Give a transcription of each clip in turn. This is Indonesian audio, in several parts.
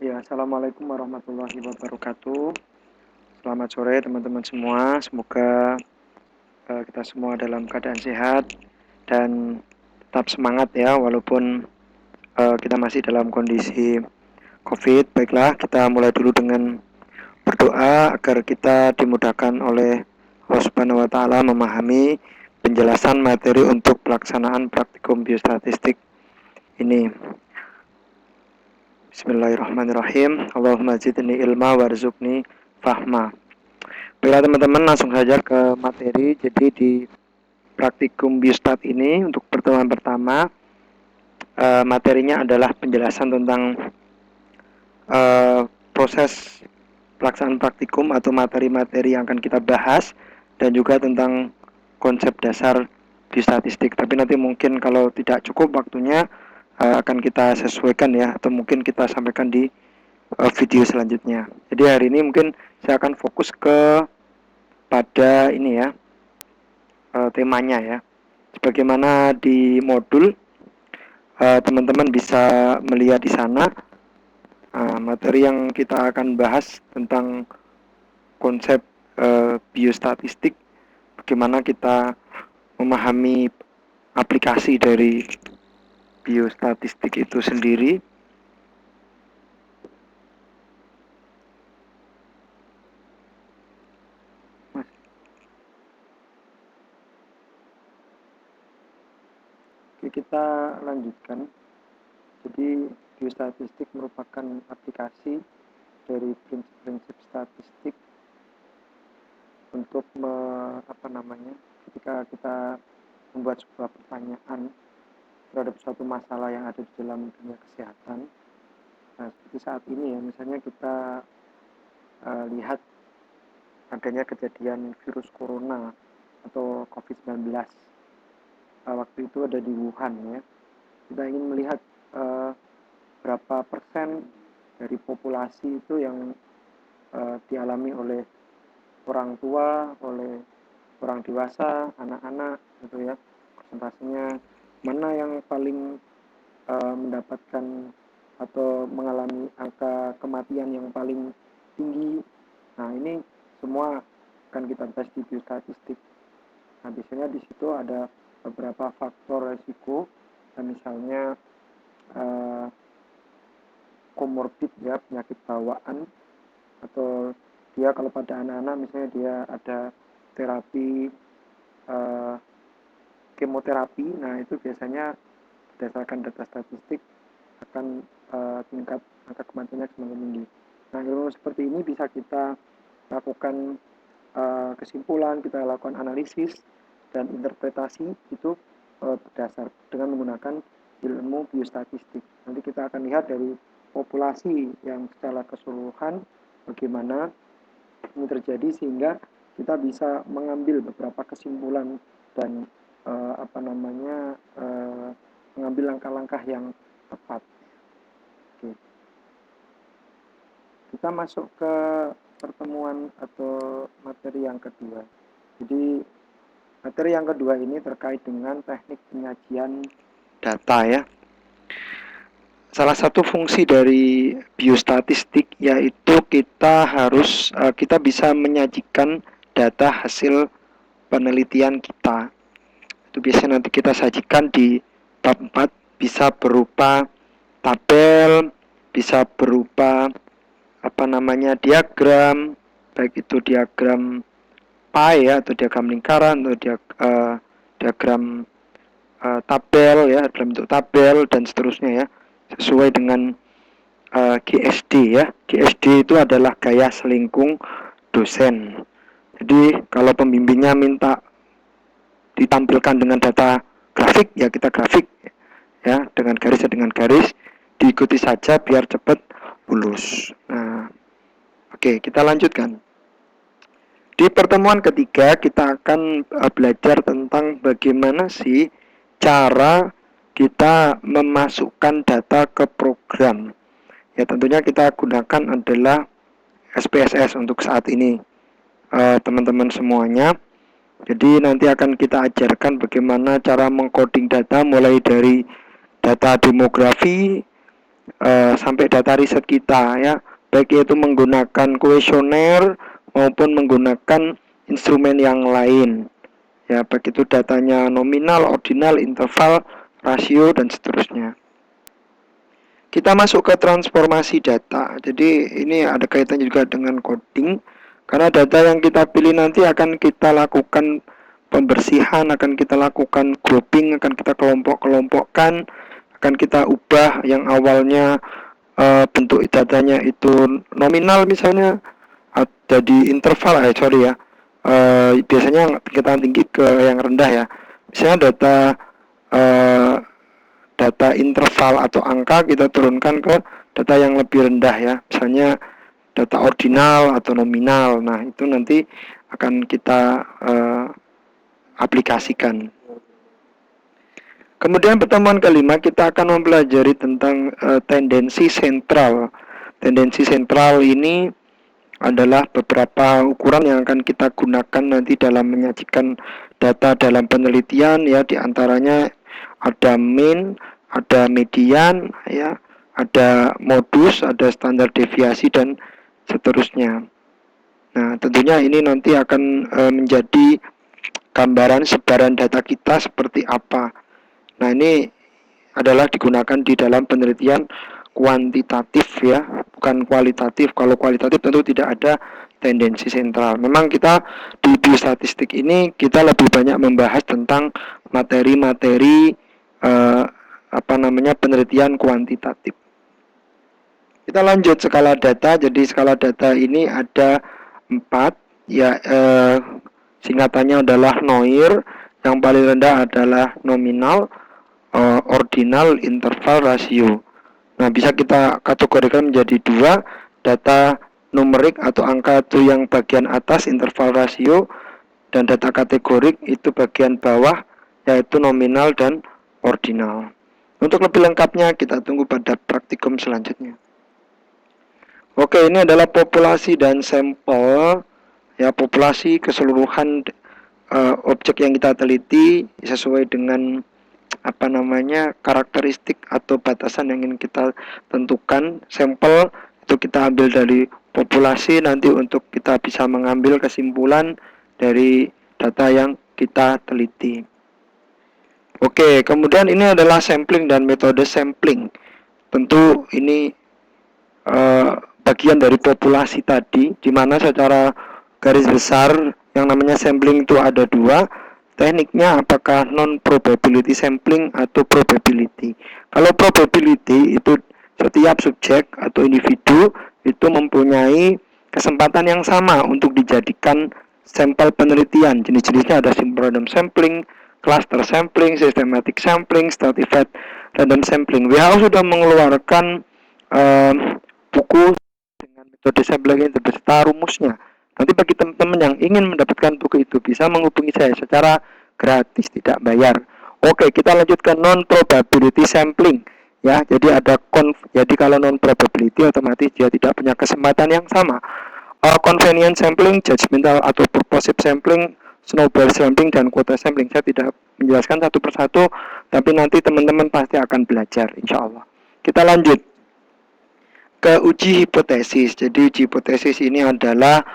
Ya, Assalamualaikum warahmatullahi wabarakatuh. Selamat sore teman-teman semua. Semoga kita semua dalam keadaan sehat dan tetap semangat ya, walaupun kita masih dalam kondisi COVID. Baiklah, kita mulai dulu dengan berdoa agar kita dimudahkan oleh Allah Subhanahu wa taala memahami penjelasan materi untuk pelaksanaan praktikum biostatistik ini. Bismillahirrahmanirrahim. Allahumma zidni ilma warzuqni fahma. Baiklah teman-teman, langsung saja ke materi. Jadi di praktikum biostat ini untuk pertemuan pertama materinya adalah penjelasan tentang proses pelaksanaan praktikum atau materi-materi yang akan kita bahas, dan juga tentang konsep dasar biostatistik. Tapi nanti mungkin kalau tidak cukup waktunya akan kita sesuaikan ya, atau mungkin kita sampaikan di video selanjutnya. Jadi hari ini mungkin saya akan fokus pada ini ya, temanya ya. Sebagaimana di modul, teman-teman bisa melihat di sana materi yang kita akan bahas tentang konsep biostatistik, bagaimana kita memahami aplikasi dari biostatistik itu sendiri. Oke, kita lanjutkan. Jadi biostatistik merupakan aplikasi dari prinsip-prinsip statistik untuk ketika kita membuat sebuah pertanyaan terhadap suatu masalah yang ada di dalam dunia kesehatan. Nah, seperti saat ini ya, misalnya kita lihat adanya kejadian virus corona atau COVID-19. Waktu itu ada di Wuhan ya. Kita ingin melihat berapa persen dari populasi itu yang dialami oleh orang tua, oleh orang dewasa, anak-anak gitu ya. Persentasenya mana yang paling mendapatkan atau mengalami angka kematian yang paling tinggi. Nah, ini semua akan kita bahas di biostatistik. Nah, biasanya di situ ada beberapa faktor resiko, misalnya komorbid ya, penyakit bawaan, atau dia kalau pada anak-anak misalnya dia ada terapi kemoterapi. Nah, itu biasanya berdasarkan data statistik akan tingkat angka kematiannya semakin tinggi. Nah, ilmu seperti ini bisa kita lakukan kesimpulan, kita lakukan analisis dan interpretasi itu berdasar dengan menggunakan ilmu biostatistik. Nanti kita akan lihat dari populasi yang secara keseluruhan bagaimana ini terjadi, sehingga kita bisa mengambil beberapa kesimpulan dan mengambil langkah-langkah yang tepat. Oke. Kita masuk ke pertemuan atau materi yang kedua. Jadi materi yang kedua ini terkait dengan teknik penyajian data ya. Salah satu fungsi dari biostatistik yaitu kita bisa menyajikan data hasil penelitian kita. Itu biasanya nanti kita sajikan di bab 4, bisa berupa tabel, bisa berupa diagram, baik itu diagram pie ya, atau diagram lingkaran, atau diagram tabel ya, dalam bentuk tabel dan seterusnya ya, sesuai dengan GSD ya. GSD itu adalah gaya selingkung dosen. Jadi kalau pembimbingnya minta ditampilkan dengan data grafik, ya kita grafik ya, dengan garis, diikuti saja biar cepat lulus. Nah, oke, kita lanjutkan. Di pertemuan ketiga kita akan belajar tentang bagaimana sih cara kita memasukkan data ke program. Ya, tentunya kita gunakan adalah SPSS untuk saat ini, teman-teman semuanya. Jadi nanti akan kita ajarkan bagaimana cara mengcoding data, mulai dari data demografi, sampai data riset kita ya, baik itu menggunakan kuesioner maupun menggunakan instrumen yang lain ya, baik itu datanya nominal, ordinal, interval, rasio dan seterusnya. Kita masuk ke transformasi data. Jadi ini ada kaitannya juga dengan coding, karena data yang kita pilih nanti akan kita lakukan pembersihan, akan kita lakukan grouping, akan kita kelompok-kelompokkan, akan kita ubah yang awalnya bentuk datanya itu nominal misalnya jadi interval biasanya kita tinggi ke yang rendah ya, misalnya data interval atau angka kita turunkan ke data yang lebih rendah ya, misalnya data ordinal atau nominal. Nah itu nanti akan kita aplikasikan. Kemudian pertemuan kelima kita akan mempelajari tentang tendensi sentral. Tendensi sentral ini adalah beberapa ukuran yang akan kita gunakan nanti dalam menyajikan data dalam penelitian ya, diantaranya ada mean, ada median ya, ada modus, ada standar deviasi dan seterusnya. Nah, tentunya ini nanti akan menjadi gambaran sebaran data kita seperti apa. Nah, ini adalah digunakan di dalam penelitian kuantitatif ya, bukan kualitatif. Kalau kualitatif tentu tidak ada tendensi sentral. Memang kita di biostatistik ini kita lebih banyak membahas tentang materi-materi penelitian kuantitatif. Kita lanjut skala data. Jadi skala data ini ada 4 ya, singkatannya adalah NOIR. Yang paling rendah adalah nominal, ordinal, interval, rasio. Nah, bisa kita kategorikan menjadi 2, data numerik atau angka itu yang bagian atas interval rasio, dan data kategorik itu bagian bawah yaitu nominal dan ordinal. Untuk lebih lengkapnya kita tunggu pada praktikum selanjutnya. Oke, ini adalah populasi dan sampel ya, populasi keseluruhan objek yang kita teliti sesuai dengan karakteristik atau batasan yang ingin kita tentukan. Sampel itu kita ambil dari populasi nanti untuk kita bisa mengambil kesimpulan dari data yang kita teliti. Oke, kemudian ini adalah sampling dan metode sampling. Tentu ini bagian dari populasi tadi, di mana secara garis besar yang namanya sampling itu ada 2. Tekniknya apakah non-probability sampling atau probability. Kalau probability itu setiap subjek atau individu itu mempunyai kesempatan yang sama untuk dijadikan sampel penelitian. Jenis-jenisnya ada simple random sampling, cluster sampling, systematic sampling, stratified random sampling. WHO sudah mengeluarkan buku dengan metode sampling itu beserta rumusnya. Nanti bagi teman-teman yang ingin mendapatkan buku itu bisa menghubungi saya secara gratis, tidak bayar. Oke, kita lanjutkan non-probability sampling ya. Jadi jadi kalau non-probability otomatis dia tidak punya kesempatan yang sama. Convenient sampling, judgmental atau purposive sampling, snowball sampling dan quota sampling. Saya tidak menjelaskan satu persatu, tapi nanti teman-teman pasti akan belajar insya Allah. Kita lanjut ke uji hipotesis. Jadi uji hipotesis ini adalah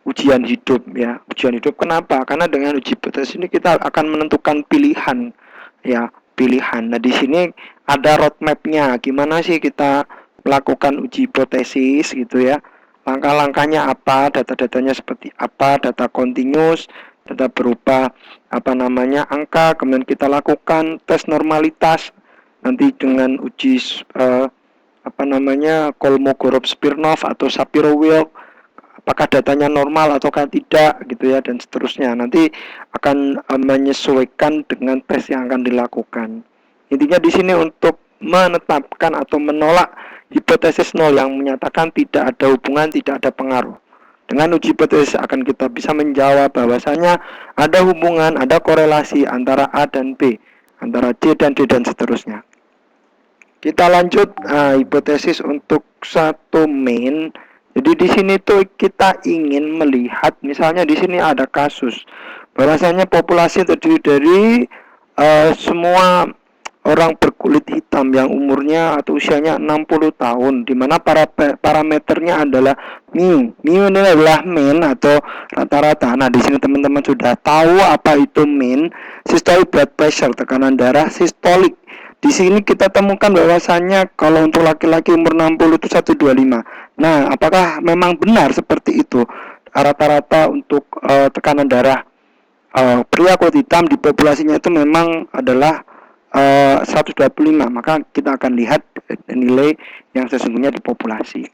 ujian hidup ya. Ujian hidup kenapa? Karena dengan uji hipotesis ini kita akan menentukan pilihan ya, pilihan. Nah, di sini ada roadmap-nya. Gimana sih kita melakukan uji hipotesis gitu ya. Langkah-langkahnya apa, data-datanya seperti apa, data continuous, data berupa angka, kemudian kita lakukan tes normalitas nanti dengan uji Kolmogorov-Smirnov atau Shapiro-Wilk, apakah datanya normal ataukah tidak gitu ya, dan seterusnya. Nanti akan menyesuaikan dengan tes yang akan dilakukan. Intinya di sini untuk menetapkan atau menolak hipotesis nol yang menyatakan tidak ada hubungan, tidak ada pengaruh. Dengan uji hipotesis akan kita bisa menjawab bahwasanya ada hubungan, ada korelasi antara A dan B, antara C dan D dan seterusnya. Kita lanjut hipotesis untuk satu mean. Jadi di sini tuh kita ingin melihat, misalnya di sini ada kasus bahwasanya populasi terdiri dari semua orang berkulit hitam yang umurnya atau usianya 60 tahun, di mana parameternya adalah mu. Mu ini adalah mean atau rata-rata. Nah, di sini teman-teman sudah tahu apa itu mean, systolic blood pressure, tekanan darah sistolik. Di sini kita temukan bahwasannya kalau untuk laki-laki umur 60 itu 125. Nah, apakah memang benar seperti itu? Rata-rata untuk tekanan darah pria kulit hitam di populasinya itu memang adalah 125, maka kita akan lihat nilai yang sesungguhnya di populasi.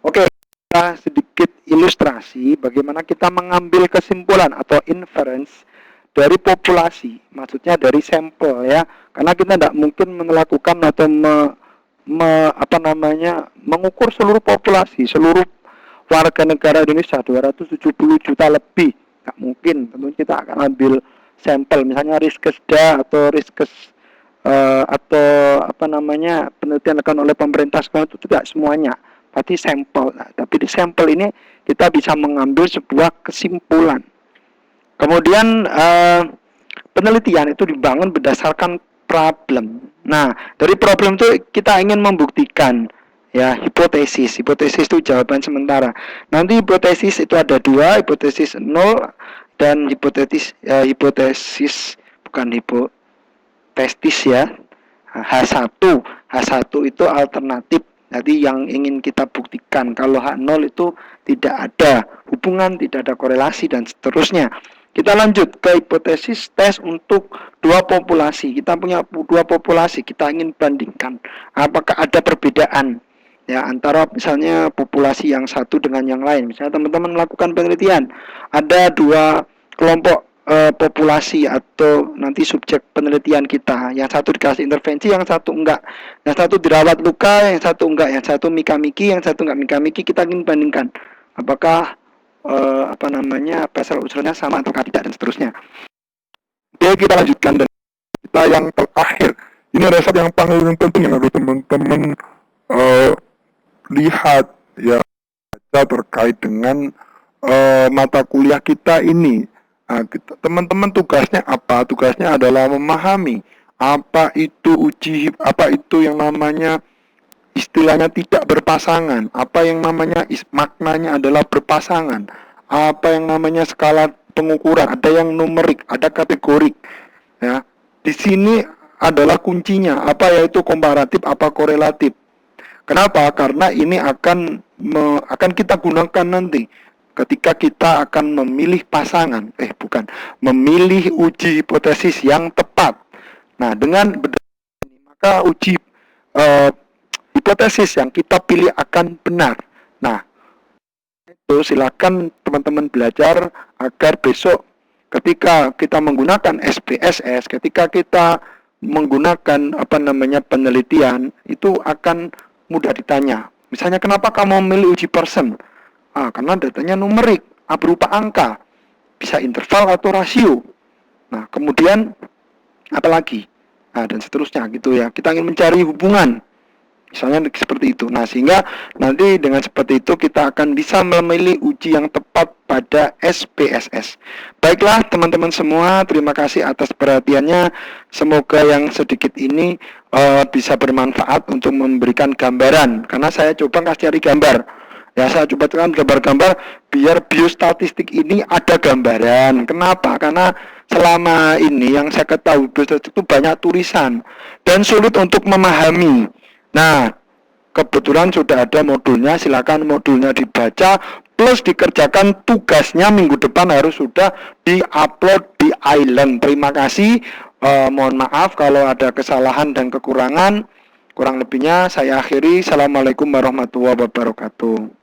Oke, kita sedikit ilustrasi bagaimana kita mengambil kesimpulan atau inference dari populasi, maksudnya dari sampel ya, karena kita tidak mungkin melakukan atau mengukur seluruh populasi, seluruh warga negara Indonesia 270 juta lebih, nggak mungkin. Tentu kita akan ambil sampel, misalnya Riskesda atau penelitian dilakukan oleh pemerintah sekarang itu tidak semuanya, berarti sampel. Nah, tapi di sampel ini kita bisa mengambil sebuah kesimpulan. Kemudian penelitian itu dibangun berdasarkan problem. Nah, dari problem itu kita ingin membuktikan ya, hipotesis itu jawaban sementara. Nanti hipotesis itu ada dua, hipotesis nol dan hipotesis ya, H1 itu alternatif. Jadi yang ingin kita buktikan kalau H0 itu tidak ada hubungan, tidak ada korelasi dan seterusnya. Kita lanjut ke hipotesis tes untuk dua populasi. Kita punya dua populasi, kita ingin bandingkan apakah ada perbedaan ya antara misalnya populasi yang satu dengan yang lain. Misalnya teman-teman melakukan penelitian, ada dua kelompok populasi atau nanti subjek penelitian kita, yang satu dikasih intervensi, yang satu enggak, yang satu dirawat luka, yang satu enggak, yang satu mika-miki, yang satu enggak mika-miki. Kita ingin bandingkan apakah pasal usulnya sama atau tidak dan seterusnya. Oke, kita lanjutkan dan kita yang terakhir. Ini adalah satu yang paling penting yang harus teman-teman lihat ya, terkait dengan mata kuliah kita ini. Nah, teman-teman tugasnya apa? Tugasnya adalah memahami apa itu apa itu yang namanya istilahnya tidak berpasangan, apa yang namanya maknanya adalah berpasangan, apa yang namanya skala pengukuran, ada yang numerik, ada kategorik. Ya, di sini adalah kuncinya, apa yaitu komparatif, apa korelatif. Kenapa? Karena ini akan kita gunakan nanti ketika kita akan memilih pasangan, memilih uji hipotesis yang tepat. Nah, dengan ini maka uji hipotesis yang kita pilih akan benar. Nah, itu silakan teman-teman belajar agar besok ketika kita menggunakan SPSS, ketika kita menggunakan penelitian itu akan mudah ditanya. Misalnya, kenapa kamu memilih uji Pearson? Karena datanya numerik, berupa angka, bisa interval atau rasio. Nah, kemudian apalagi? Dan seterusnya gitu ya. Kita ingin mencari hubungan, misalnya seperti itu. Nah, sehingga nanti dengan seperti itu kita akan bisa memilih uji yang tepat pada SPSS. Baiklah teman-teman semua, terima kasih atas perhatiannya. Semoga yang sedikit ini bisa bermanfaat untuk memberikan gambaran, karena saya coba cari gambar. Ya, saya coba gambar-gambar biar biostatistik ini ada gambaran. Kenapa? Karena selama ini yang saya ketahui biostatistik itu banyak tulisan dan sulit untuk memahami. Nah, kebetulan sudah ada modulnya, silakan modulnya dibaca plus dikerjakan tugasnya minggu depan harus sudah di-upload di Island. Terima kasih. Mohon maaf kalau ada kesalahan dan kekurangan. Kurang lebihnya saya akhiri. Assalamualaikum warahmatullahi wabarakatuh.